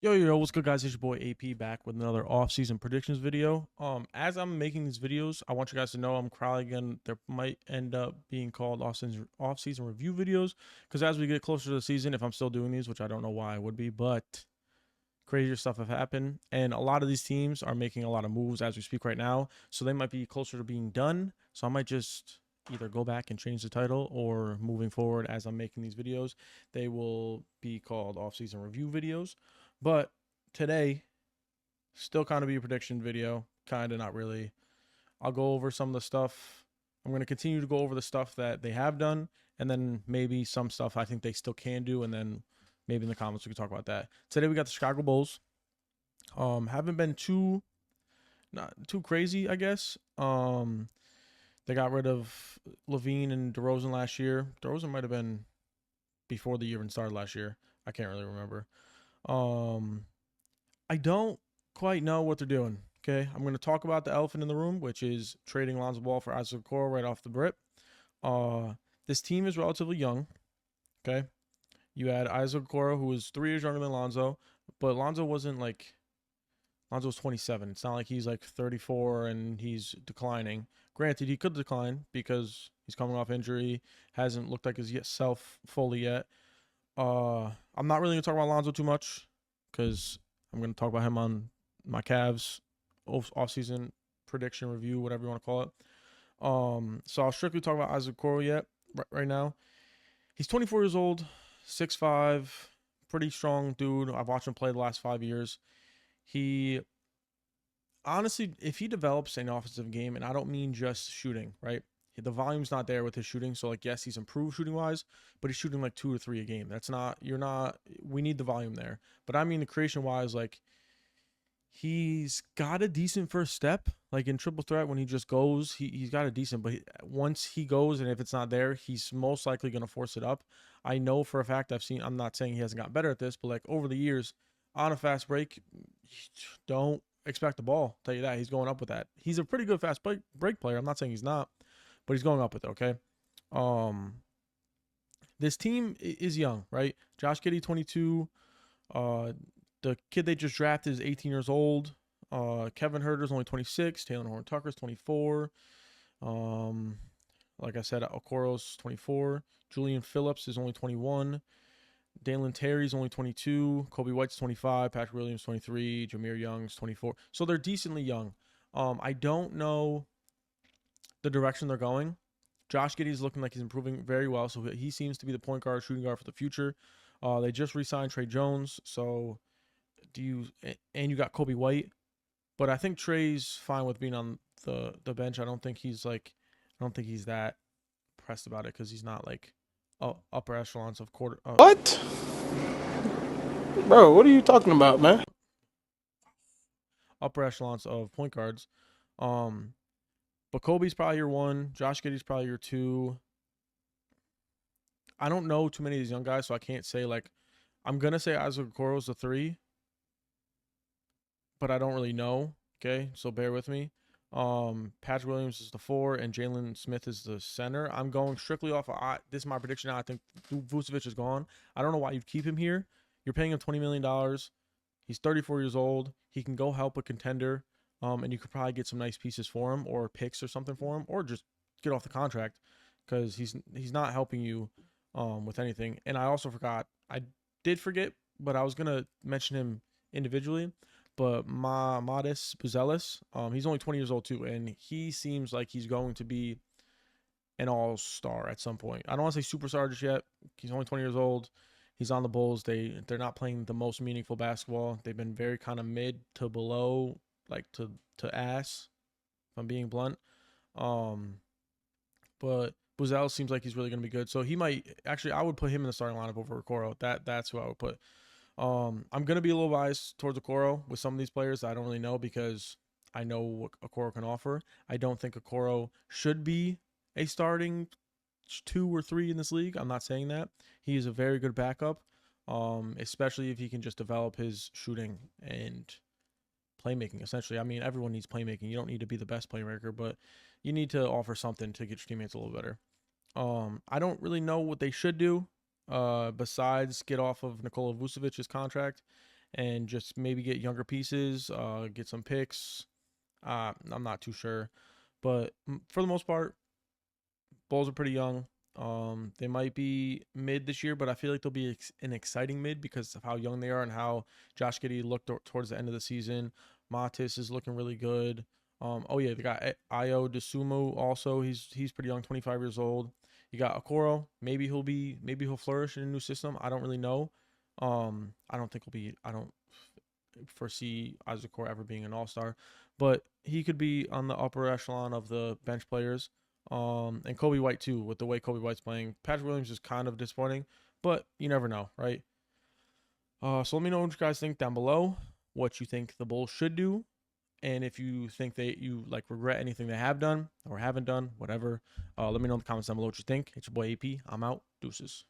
Yo, what's good, guys? It's your boy AP back with another off-season predictions video. As I'm making these videos, I want you guys to know I'm probably again there might end up being called off-season review videos because as we get closer to the season, if I'm still doing these, which I don't know why I would be, but crazier stuff have happened, and a lot of these teams are making a lot of moves as we speak right now, so they might be closer to being done. So I might just either go back and change the title, or moving forward as I'm making these videos, they will be called off-season review videos. But today, still kind of be a prediction video, kind of not really. I'll go over some of the stuff. I'm going to continue to go over the stuff that they have done, and then maybe some stuff I think they still can do, and then maybe in the comments we can talk about that. Today we got the Chicago Bulls. Haven't been too not too crazy, I guess. They got rid of Levine and DeRozan last year. DeRozan might have been before the year even started last year. I can't really remember. Um, I don't quite know what they're doing. Okay, I'm going to talk about the elephant in the room, which is trading Lonzo Ball for Isaac Okoro right off the rip. Uh, this team is relatively young. Okay, you had Isaac Okoro, who was 3 years younger than Lonzo, but Lonzo wasn't like Lonzo's 27. It's not like he's like 34 and he's declining. Granted, he could decline because he's coming off injury, hasn't looked like his self fully yet. I'm not really gonna talk about Lonzo too much because I'm gonna talk about him on my Cavs off-season prediction review, whatever you want to call it. So I'll strictly talk about Isaac Okoro yet right now. He's 24 years old, 6'5", pretty strong dude. I've watched him play the last 5 years. He honestly, if he develops an offensive game, and I don't mean just shooting, right? The volume's not there with his shooting. So, like, yes, he's improved shooting wise, but he's shooting like 2 or 3 a game. That's not, you're not, we need the volume there. But I mean, the creation wise, like, he's got a decent first step. Like in triple threat, when he just goes, he's got a decent, but once he goes, and if it's not there, he's most likely going to force it up. I know for a fact I'm not saying he hasn't gotten better at this, but like over the years, on a fast break, don't expect the ball. I'll tell you that. He's going up with that. He's a pretty good fast break player. I'm not saying he's not, but he's going up with it, okay? Um, this team is young, right? Josh Giddey, 22. Uh, the kid they just drafted is 18 years old. Kevin Herter's only 26. Taylor Horn Tucker's 24. Um, like I said, Okoro's 24. Julian Phillips is only 21. Dalen Terry's only 22. Kobe White's 25. Patrick Williams 23. Jameer Young's 24. So they're decently young. I don't know the direction they're going. Josh Giddey's looking like he's improving very well, so he seems to be the point guard, shooting guard for the future. They just re-signed Trey Jones, so and you got Kobe White, but I think Trey's fine with being on the bench. I don't think he's that pressed about it because he's not like upper echelons of What? Bro, what are you talking about, man? upper echelons of point guards. Um, but Kobe's probably your one. Josh Giddey's probably your two. I don't know too many of these young guys, so I can't say like I'm gonna say Isaac Okoro's the three, but I don't really know. Okay, so bear with me. Patrick Williams is the four, and Jalen Smith is the center. I'm going strictly off of this is my prediction now. I think Vucevic is gone. I don't know why you keep him here. You're paying him $20 million. He's 34 years old. He can go help a contender. And you could probably get some nice pieces for him, or picks or something for him, or just get off the contract because he's not helping you with anything. And I also forgot. I did forget, but I was gonna mention him individually. But Modest Buzelis, he's only 20 years old too, and he seems like he's going to be an all-star at some point. I don't want to say superstar just yet. He's only 20 years old. He's on the Bulls. They're not playing the most meaningful basketball. They've been very kind of mid to below, like to ass, if I'm being blunt. Um, but Buzelis seems like he's really going to be good. So he might actually. I would put him in the starting lineup over Okoro. That's who I would put. I'm gonna be a little biased towards Okoro with some of these players. I don't really know because I know what Okoro can offer. I don't think Okoro should be a starting 2 or 3 in this league. I'm not saying that. He is a very good backup, especially if he can just develop his shooting and playmaking. Essentially, I mean, everyone needs playmaking. You don't need to be the best playmaker, but you need to offer something to get your teammates a little better. I don't really know what they should do besides get off of Nikola Vucevic's contract and just maybe get younger pieces, get some picks. I'm not too sure, but for the most part, Bulls are pretty young. They might be mid this year, but I feel like they'll be an exciting mid because of how young they are and how Josh Giddey looked towards the end of the season. Matis is looking really good. Oh yeah, they got Io DeSumo also. He's pretty young, 25 years old. You got Okoro. Maybe he'll flourish in a new system. I don't really know. I don't think he'll be. I don't foresee Isaac Okoro ever being an All Star, but he could be on the upper echelon of the bench players. And Kobe White too, with the way Kobe White's playing. Patrick Williams is kind of disappointing, but you never know, right? So let me know what you guys think down below. What you think the Bulls should do, and if you think you like regret anything they have done or haven't done, whatever. Let me know in the comments down below what you think. It's your boy AP. I'm out. Deuces.